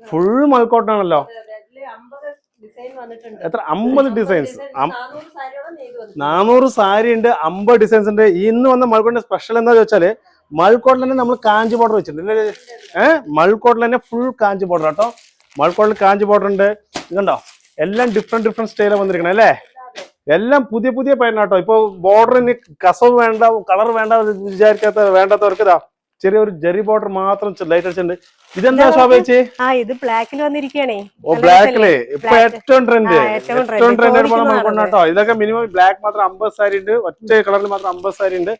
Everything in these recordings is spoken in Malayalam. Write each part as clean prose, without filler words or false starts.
ഫുൾ മൽക്കോട്ടൺ ആണല്ലോ. എത്ര 50 ഡിസൈൻസ്, 400 സാരി ഉണ്ട്, 50 ഡിസൈൻസ് ഉണ്ട്. ഇന്ന് വന്ന മൽക്കോട്ടിന്റെ സ്പെഷ്യൽ എന്താ ചോദിച്ചാല് മൽക്കോട്ടിൽ തന്നെ നമ്മൾ കാഞ്ചി ബോർഡർ വെച്ചിട്ടുണ്ട്. മൽക്കോട്ടിൽ തന്നെ ഫുൾ കാഞ്ചി ബോർഡർ കേട്ടോ. മൽക്കോട്ടിൽ കാഞ്ചി ബോർഡർ ഉണ്ട്. ഇതുണ്ടോ എല്ലാം ഡിഫറെന്റ് സ്റ്റൈലാണ് വന്നിരിക്കണം അല്ലേ. എല്ലാം പുതിയ പുതിയ പാറ്റേൺ കേട്ടോ. ഇപ്പൊ ബോർഡറിന് കസവ് വേണ്ട, കളർ വേണ്ട വേണ്ടാത്തവർക്ക് ഇതാ ചെറിയൊരു ജെറി ബോർഡർ മാത്രം ലൈറ്റ് അടിച്ചിട്ടുണ്ട്. ഇതെന്താ ശോഭ ചേച്ചി? ഇത് ബ്ലാക്കിൽ വന്നിരിക്കണേ. ഓ ബ്ലാക്കില് ഇപ്പൊ ഏറ്റവും ട്രെൻഡ് കേട്ടോ. ഇതൊക്കെ മിനിമം ബ്ലാക്ക് മാത്രം 50 സാരി ഉണ്ട്, ഒറ്റ കളറിൽ മാത്രം 50 സാരി ഉണ്ട്.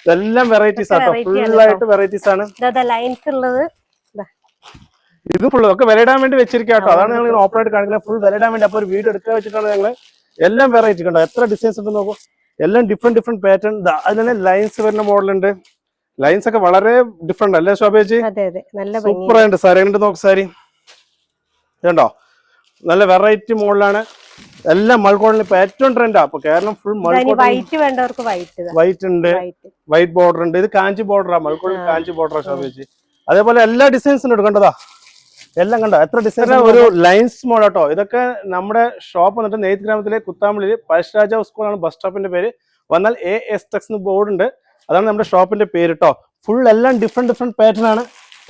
ഇതെല്ലാം വെറൈറ്റീസ് ആട്ടോ, ഫുൾ ആയിട്ട് വെറൈറ്റീസ് ആണ്. ഇത് ഫുള്ള് ഒക്കെ വിലയിടാൻ വേണ്ടി വെച്ചിരിക്കാട്ടോ. അതാണ് ഞങ്ങൾ ഓപ്പൺ ആയിട്ട് കാണിക്കുന്നത്, ഫുൾ വിലയിടാൻ വേണ്ടി. അപ്പൊ ഒരു വീഡിയോ എടുക്കാൻ വെച്ചിട്ടാണ് ഞങ്ങള്. എല്ലാം വെറൈറ്റി കണ്ടോ, എത്ര ഡിസൈൻസ് ഉണ്ട് നോക്കൂ. എല്ലാം ഡിഫറെന്റ് പാറ്റേൺ. അതിൽ തന്നെ ലൈൻസ് വരുന്ന മോഡൽ ഉണ്ട്. ലൈൻസ് ഒക്കെ വളരെ ഡിഫറെന്റ് അല്ലേ ശോഭ ചേച്ചി? സൂപ്പർ ആയിട്ട് സാരി ഉണ്ട്. നോക്ക് സാരി കണ്ടോ, നല്ല വെറൈറ്റി മോഡലാണ്. എല്ലാം മൽക്കോട്ടിൽ ഇപ്പൊ ഏറ്റവും ട്രെൻഡാ. അപ്പൊ കേരളം ഫുൾ വൈറ്റ് ഉണ്ട്, വൈറ്റ് ബോർഡർ ഉണ്ട്. ഇത് കാഞ്ചി ബോർഡറാ, മൽക്കോട്ടിൽ കാഞ്ചി ബോർഡറാ ശോഭ ചേച്ചി. അതേപോലെ എല്ലാ ഡിസൈൻസും ഉണ്ട് കണ്ടതാ, എല്ലാം കണ്ടോ എത്ര ഡിസൈൻ. ഒരു ലൈൻസ് മോഡൽ കേട്ടോ. ഇതൊക്കെ നമ്മുടെ ഷോപ്പ് വന്നിട്ട് നെയ്ത്ത് ഗ്രാമത്തിലെ കുത്താമ്പള്ളിയിൽ പഴശ്ശിരാജാവ് സ്കൂളാണ് ബസ് സ്റ്റോപ്പിന്റെ പേര്. വന്നാൽ AS ടെക്സ് ബോർഡ് ഉണ്ട്, അതാണ് നമ്മുടെ ഷോപ്പിന്റെ പേര് കേട്ടോ. ഫുൾ എല്ലാം ഡിഫറെന്റ് പാറ്റേൺ ആണ്.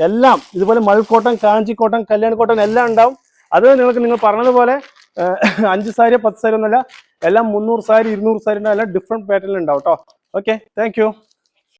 എല്ലാം ഇതുപോലെ മൽക്കോട്ടൺ, കാഞ്ചിക്കോട്ടൺ, കല്യാൺകോട്ടൺ എല്ലാം ഉണ്ടാവും. അത് നിങ്ങൾ പറഞ്ഞതുപോലെ 5 സാരി 10 സാരി ഒന്നുമല്ല, എല്ലാം 300 സാരി 200 സാരി എല്ലാം ഡിഫറെന്റ് പാറ്റേണിൽ ഉണ്ടാവും കേട്ടോ. Okay, thank you.